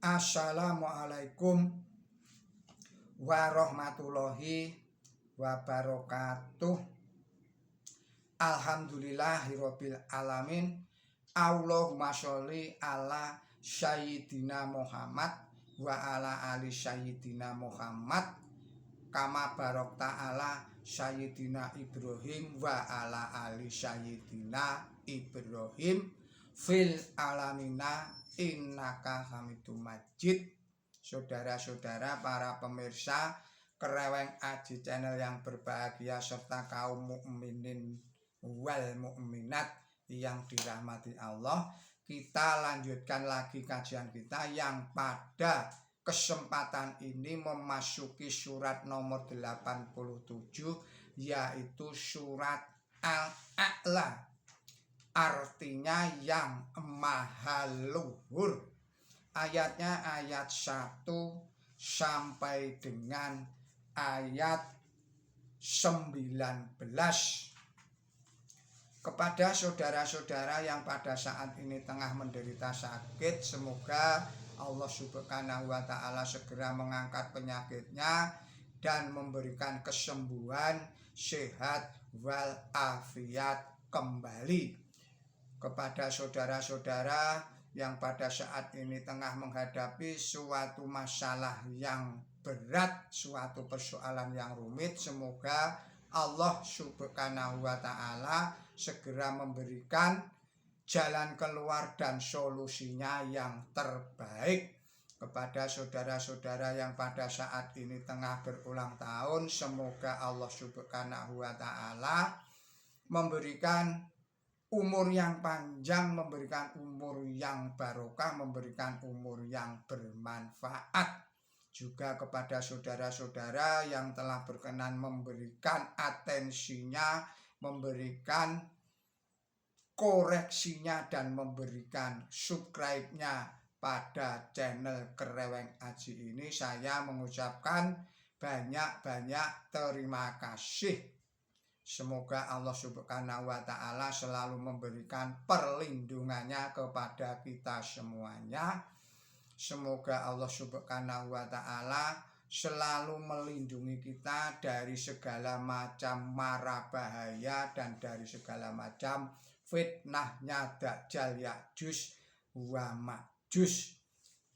Assalamualaikum warahmatullahi wabarakatuh. Alhamdulillahirabbil alamin. Allahumma sholli ala sayyidina Muhammad wa ala ali sayyidina Muhammad kama barokta ala sayyidina Ibrahim wa ala ali sayyidina Ibrahim fil alamina innaka hamidum majid. Saudara-saudara para pemirsa Kereweng Aji Channel yang berbahagia serta kaum mukminin wal mukminat yang dirahmati Allah, kita lanjutkan lagi kajian kita yang pada kesempatan ini memasuki surat nomor 87, yaitu surat Al-A'la, artinya yang maha luhur. Ayatnya ayat 1 sampai dengan ayat 19. Kepada saudara-saudara yang pada saat ini tengah menderita sakit, semoga Allah Subhanahu wa Ta'ala segera mengangkat penyakitnya dan memberikan kesembuhan, sehat walafiat kembali. Kepada saudara-saudara yang pada saat ini tengah menghadapi suatu masalah yang berat, suatu persoalan yang rumit, semoga Allah Subhanahu wa Ta'ala segera memberikan jalan keluar dan solusinya yang terbaik. Kepada saudara-saudara yang pada saat ini tengah berulang tahun, semoga Allah Subhanahu wa Ta'ala memberikan umur yang panjang, memberikan umur yang barokah, memberikan umur yang bermanfaat. Juga kepada saudara-saudara yang telah berkenan memberikan atensinya, memberikan koreksinya dan memberikan subscribe-nya pada channel Kereweng Aji ini, saya mengucapkan banyak-banyak terima kasih. Semoga Allah Subhanahu wa Ta'ala selalu memberikan perlindungannya kepada kita semuanya. Semoga Allah Subhanahu wa Ta'ala selalu melindungi kita dari segala macam mara bahaya dan dari segala macam fitnahnya Dajjal, Ya'juj wa Ma'juj.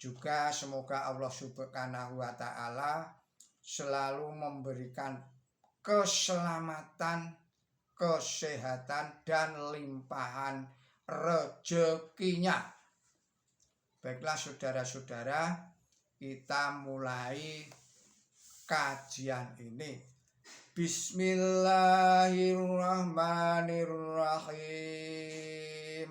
Juga semoga Allah Subhanahu wa Ta'ala selalu memberikan keselamatan, kesehatan, dan limpahan rezekinya. Baiklah saudara-saudara, kita mulai kajian ini. Bismillahirrahmanirrahim.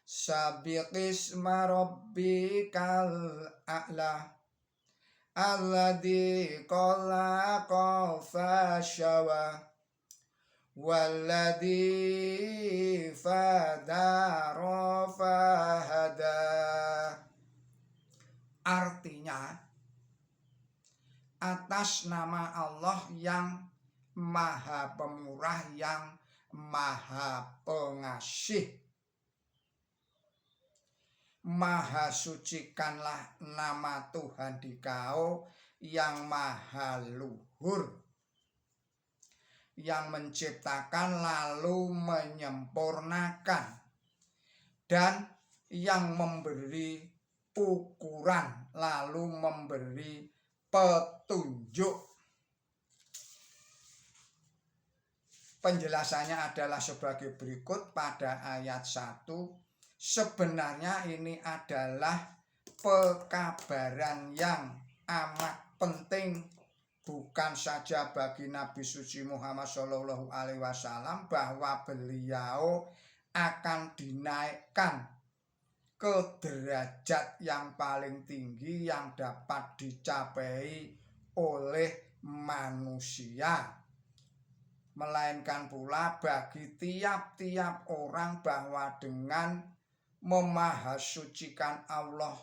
Sabiqisma rabbikal a'la alladzi khalaqa fasyawa walladzi fadara fahada. Artinya, atas nama Allah yang maha pemurah, yang maha pengasih, maha sucikanlah nama Tuhan dikau yang maha luhur, yang menciptakan lalu menyempurnakan, dan yang memberi ukuran lalu memberi petunjuk. Penjelasannya adalah sebagai berikut pada ayat 1. Sebenarnya ini adalah pekabaran yang amat penting, bukan saja bagi Nabi suci Muhammad SAW, bahwa beliau akan dinaikkan ke derajat yang paling tinggi yang dapat dicapai oleh manusia, melainkan pula bagi tiap-tiap orang bahwa dengan memahasucikan Allah,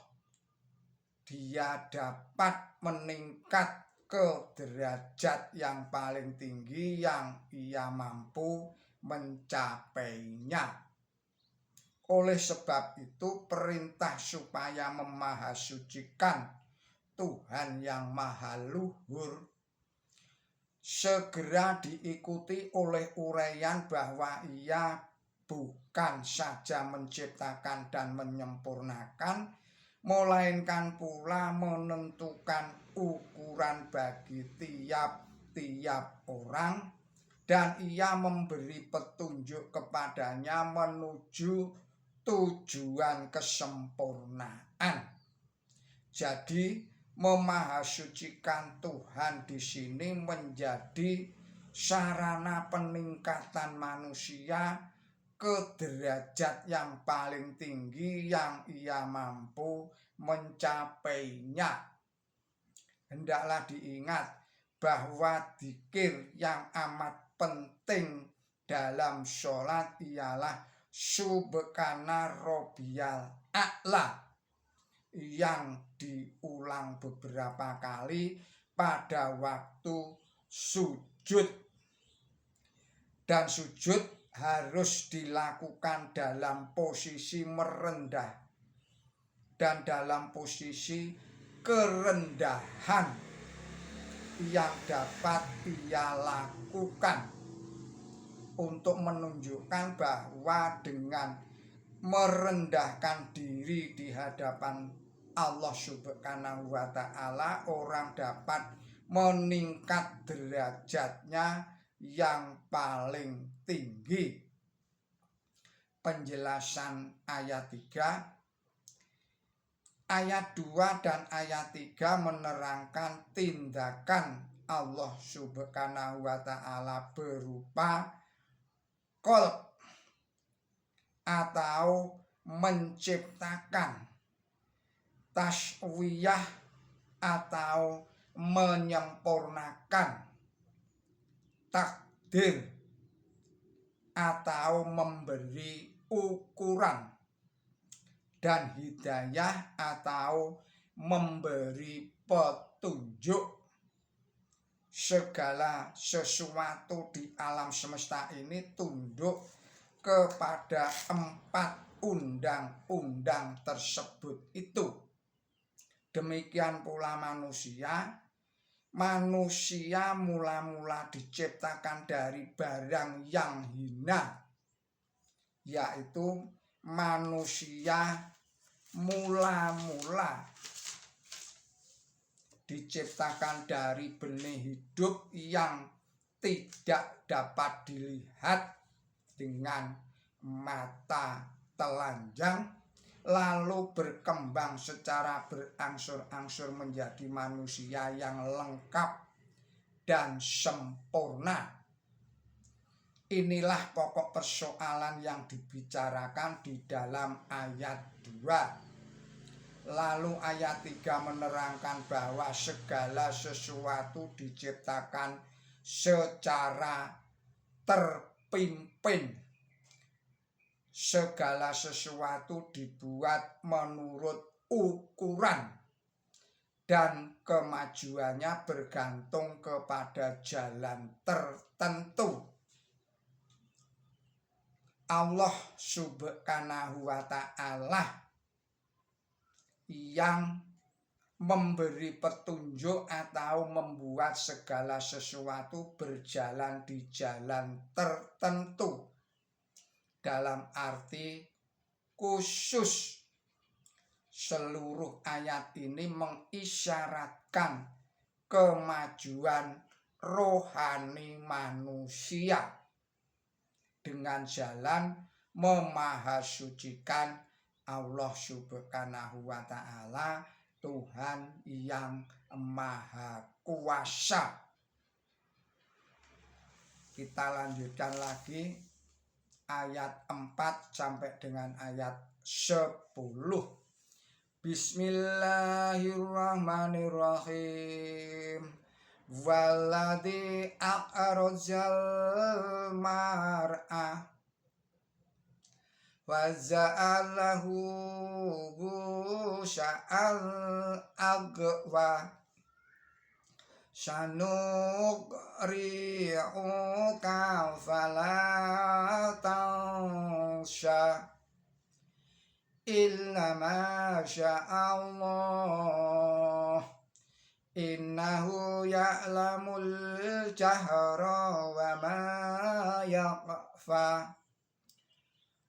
dia dapat meningkat ke derajat yang paling tinggi yang ia mampu mencapainya. Oleh sebab itu perintah supaya memahasucikan Tuhan yang maha luhur segera diikuti oleh uraian bahwa Ia bukan saja menciptakan dan menyempurnakan, melainkan pula menentukan ukuran bagi tiap-tiap orang, dan Ia memberi petunjuk kepadanya menuju tujuan kesempurnaan. Jadi memahasucikan Tuhan di sini menjadi sarana peningkatan manusia ke derajat yang paling tinggi yang ia mampu mencapainya. Hendaklah diingat bahwa dzikir yang amat penting dalam sholat ialah Subhana Rabbiyal A'la yang diulang beberapa kali pada waktu sujud. Dan sujud harus dilakukan dalam posisi merendah dan dalam posisi kerendahan yang dapat ia lakukan untuk menunjukkan bahwa dengan merendahkan diri di hadapan Allah Subhanahu wa ta'ala, orang dapat meningkat derajatnya yang paling tinggi. Penjelasan ayat 3, ayat 2 dan ayat 3 menerangkan tindakan Allah Subhanahu wa ta'ala berupa khalq atau menciptakan, taswiyah atau menyempurnakan, takdir atau memberi ukuran, dan hidayah atau memberi petunjuk. Segala sesuatu di alam semesta ini tunduk kepada 4 undang-undang tersebut itu. Demikian pula manusia mula-mula diciptakan dari barang yang hina, yaitu manusia mula-mula diciptakan dari benih hidup yang tidak dapat dilihat dengan mata telanjang, lalu berkembang secara berangsur-angsur menjadi manusia yang lengkap dan sempurna. Inilah pokok persoalan yang dibicarakan di dalam ayat 2. Lalu ayat 3 menerangkan bahwa segala sesuatu diciptakan secara terpimpin. Segala sesuatu dibuat menurut ukuran dan kemajuannya bergantung kepada jalan tertentu. Allah Subhanahu wa ta'ala yang memberi petunjuk atau membuat segala sesuatu berjalan di jalan tertentu. Dalam arti khusus, seluruh ayat ini mengisyaratkan kemajuan rohani manusia dengan jalan memahasucikan Allah Subhanahu wa ta'ala, Tuhan yang maha kuasa. Kita lanjutkan lagi ayat 4 sampai dengan ayat 10. Bismillahirrahmanirrahim. Walladzi aqrajal mar'ah wa za'alahu sya'al agwa sanuqri'uka fala tansha illa ma sya'allah. Innahu ya'lamul jahra wa ma yakhfa.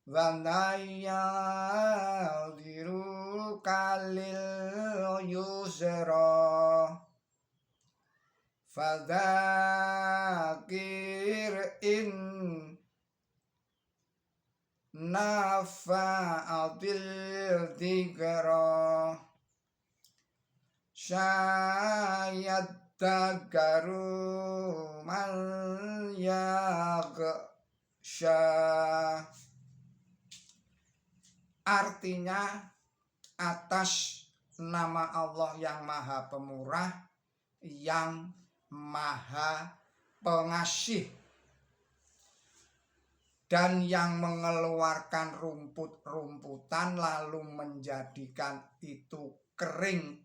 Wa la ya'dhiru kalil yusra. Fadzakir in nafa'atil dzikra. Syayadzakaru man yakhsha. Artinya atas nama Allah yang Maha Pemurah, yang Maha Pengasih, dan yang mengeluarkan rumput-rumputan lalu menjadikan itu kering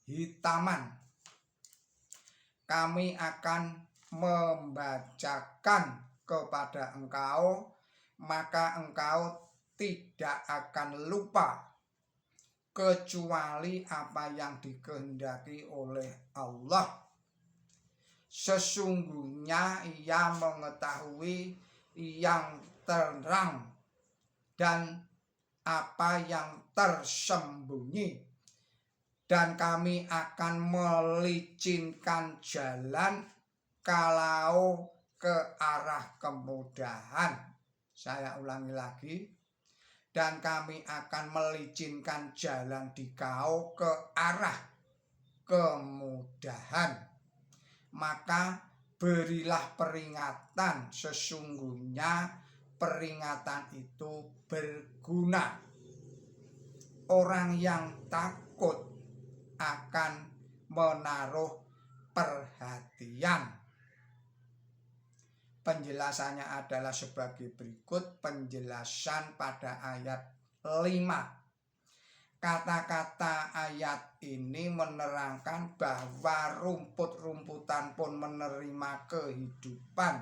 hitaman. Kami akan membacakan kepada engkau, maka engkau tidak akan lupa kecuali apa yang dikehendaki oleh Allah. Sesungguhnya Ia mengetahui yang terang dan apa yang tersembunyi, dan kami akan melicinkan jalan kalau ke arah kemudahan. Saya ulangi lagi, dan kami akan melicinkan jalan dikau ke arah kemudahan. Maka berilah peringatan, sesungguhnya peringatan itu berguna. Orang yang takut akan menaruh perhatian. Penjelasannya adalah sebagai berikut. Penjelasan pada ayat 5. Kata-kata ayat ini menerangkan bahwa rumput-rumputan pun menerima kehidupan,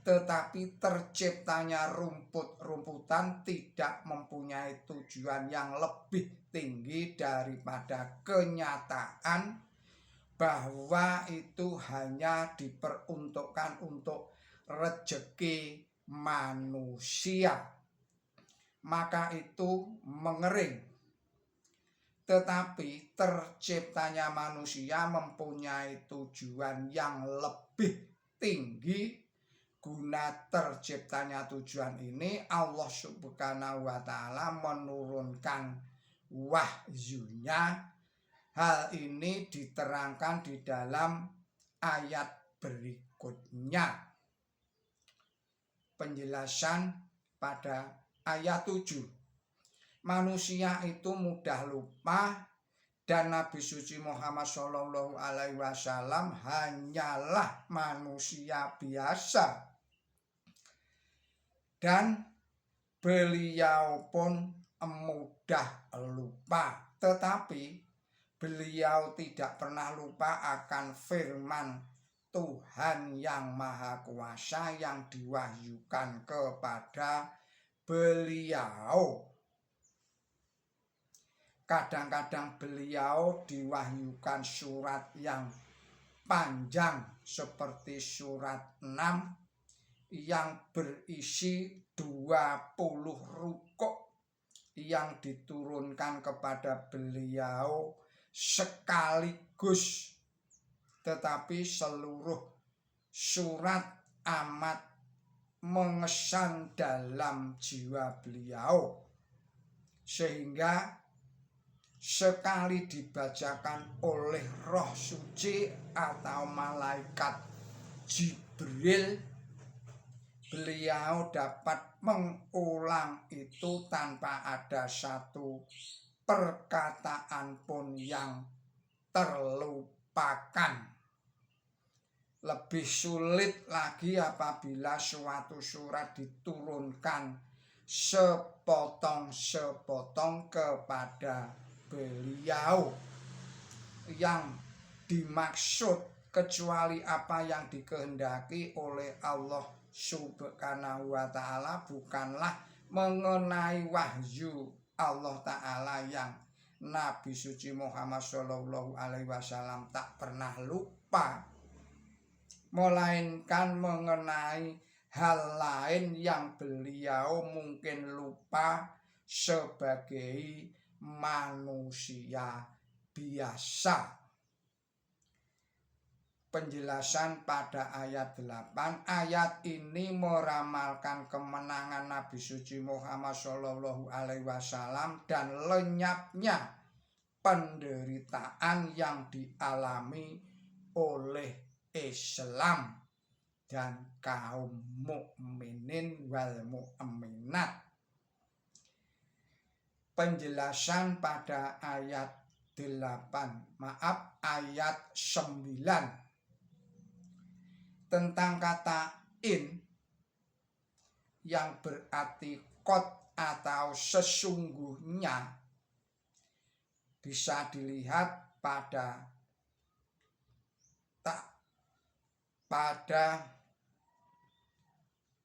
tetapi terciptanya rumput-rumputan tidak mempunyai tujuan yang lebih tinggi daripada kenyataan bahwa itu hanya diperuntukkan untuk rezeki manusia. Maka itu mengering. Tetapi terciptanya manusia mempunyai tujuan yang lebih tinggi. Guna terciptanya tujuan ini, Allah Subhanahu wa Ta'ala menurunkan wahyunya. Hal ini diterangkan di dalam ayat berikutnya. Penjelasan pada ayat 7. Manusia itu mudah lupa, dan Nabi suci Muhammad Shallallahu Alaihi Wasallam hanyalah manusia biasa, dan beliau pun mudah lupa. Tetapi beliau tidak pernah lupa akan firman Tuhan yang Maha Kuasa yang diwahyukan kepada beliau. Kadang-kadang beliau diwahyukan surat yang panjang seperti surat 6 yang berisi 20 rukuk yang diturunkan kepada beliau sekaligus. Tetapi seluruh surat amat mengesan dalam jiwa beliau, sehingga sekali dibacakan oleh roh suci atau malaikat Jibril, beliau dapat mengulang itu tanpa ada satu perkataan pun yang terlupakan. Lebih sulit lagi apabila suatu surat diturunkan sepotong-sepotong kepada beliau, yang dimaksud kecuali apa yang dikehendaki oleh Allah Subhanahu wa Ta'ala bukanlah mengenai wahyu Allah Ta'ala yang Nabi suci Muhammad Shallallahu Alaihi Wasallam tak pernah lupa, melainkan mengenai hal lain yang beliau mungkin lupa sebagai manusia biasa. Penjelasan pada ayat 8. Ayat ini meramalkan kemenangan Nabi suci Muhammad Shallallahu Alaihi Wasallam dan lenyapnya penderitaan yang dialami oleh Islam dan kaum mukminin wal mukminat. Penjelasan pada ayat 9 tentang kata in yang berarti qad atau sesungguhnya bisa dilihat pada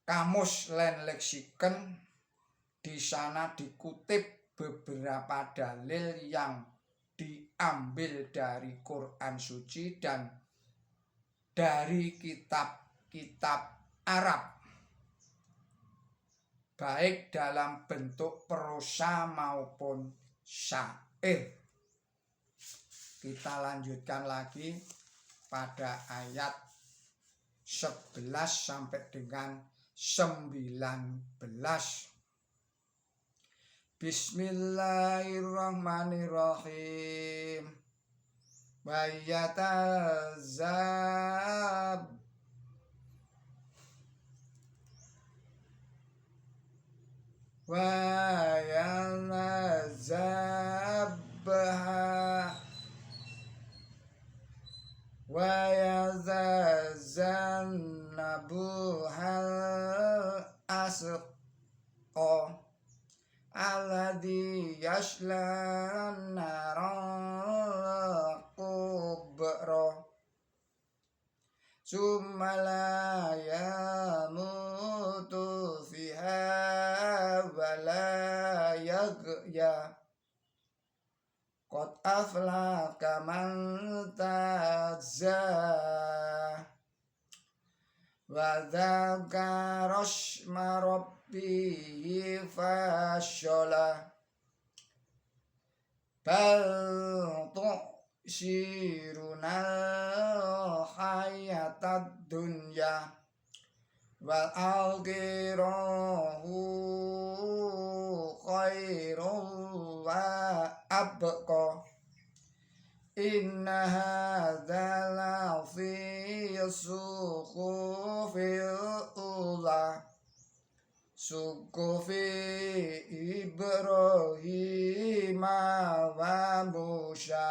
kamus lan leksikon. Di sana dikutip beberapa dalil yang diambil dari Quran suci dan dari kitab-kitab Arab, baik dalam bentuk prosa maupun syair. Kita lanjutkan lagi pada ayat 11 sampai dengan 19. Bismillahirrahmanirrahim. Wa yatazzab wa yazannabuhal asqa alladhi yaslan nara kubra summa la yamutu fiha wa la yaghya qad aflaka man tazakka wa dzakara isma rabbihi fashola bal tu'siruna hayatad dunya wal akhiratu khairun wa abqa inna hadza la fi suhufil ula suhufi Ibrahim wa Musa.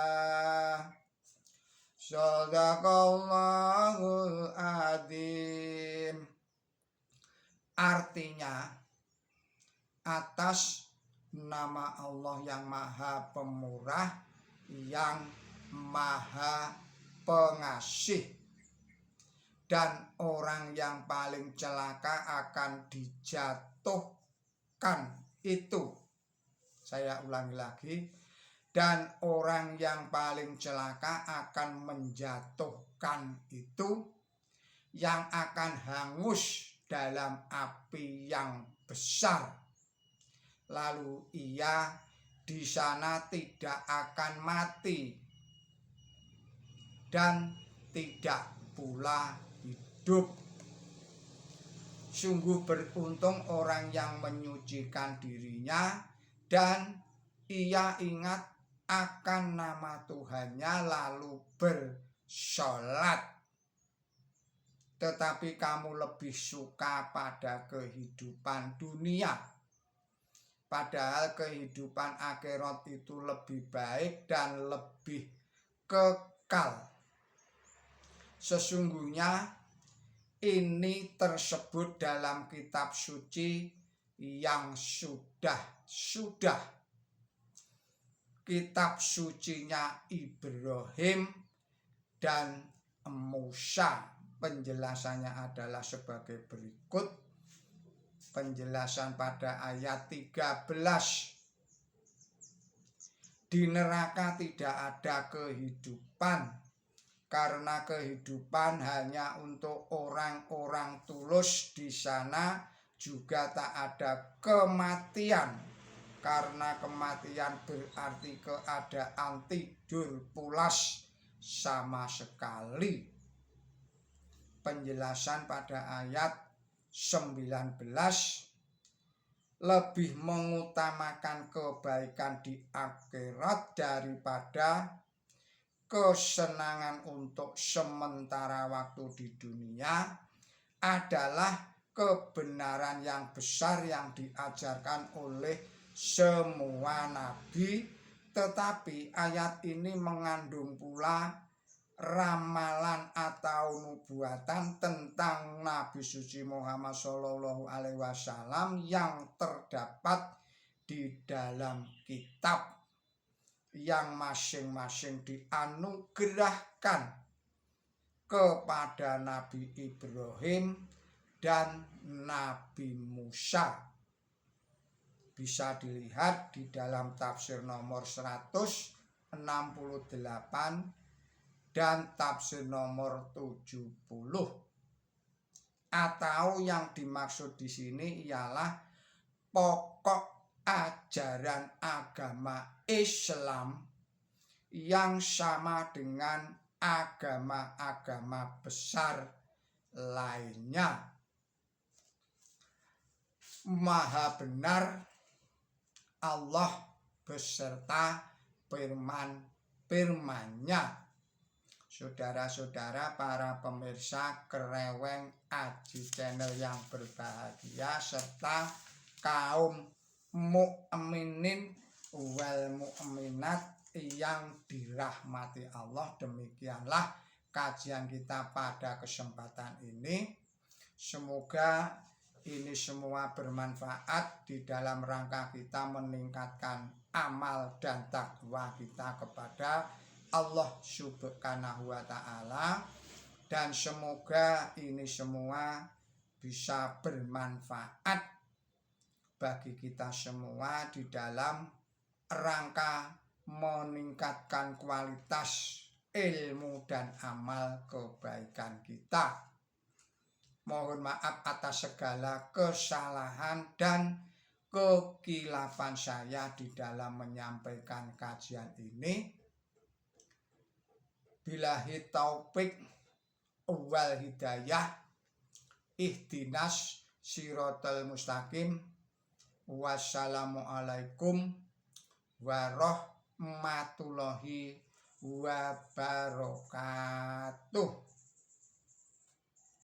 Shadaqallahul adzim. Artinya, atas nama Allah yang Maha Pemurah, yang Maha Pengasih, dan orang yang paling celaka akan dijatuhkan itu. Saya ulangi lagi. Dan orang yang paling celaka akan menjatuhkan itu, yang akan hangus dalam api yang besar. Lalu ia di sana tidak akan mati dan tidak pula hidup. Sungguh beruntung orang yang menyucikan dirinya dan ia ingat akan nama Tuhannya lalu bersolat. Tetapi kamu lebih suka pada kehidupan dunia, padahal kehidupan akhirat itu lebih baik dan lebih kekal. Sesungguhnya ini tersebut dalam kitab suci yang sudah. Kitab sucinya Ibrahim dan Musa. Penjelasannya adalah sebagai berikut. Penjelasan pada ayat 13. Di neraka tidak ada kehidupan, karena kehidupan hanya untuk orang-orang tulus. Di sana juga tak ada kematian, karena kematian berarti keadaan tidur pulas sama sekali. Penjelasan pada ayat 19, lebih mengutamakan kebaikan di akhirat daripada kesenangan untuk sementara waktu di dunia adalah kebenaran yang besar yang diajarkan oleh semua nabi. Tetapi ayat ini mengandung pula ramalan atau nubuatan tentang Nabi suci Muhammad Shallallahu Alaihi Wasallam yang terdapat di dalam kitab yang masing-masing dianugerahkan kepada Nabi Ibrahim dan Nabi Musa. Bisa dilihat di dalam tafsir nomor 168 dan tafsir nomor 70. Atau yang dimaksud di sini ialah pokok ajaran agama Islam yang sama dengan agama-agama besar lainnya. Maha benar Allah beserta firman-Nya. Saudara-saudara para pemirsa Kreweng Aji Channel yang berbahagia, serta kaum mukminin wal mukminat yang dirahmati Allah, demikianlah kajian kita pada kesempatan ini. Semoga ini semua bermanfaat di dalam rangka kita meningkatkan amal dan takwa kita kepada Allah Subhanahu wa Ta'ala, dan semoga ini semua bisa bermanfaat bagi kita semua di dalam rangka meningkatkan kualitas ilmu dan amal kebaikan kita. Mohon maaf atas segala kesalahan dan kekilapan saya di dalam menyampaikan kajian ini. Billahi taufik wal hidayah, ihdinas siratal mustaqim. Wassalamualaikum warahmatullahi wabarakatuh.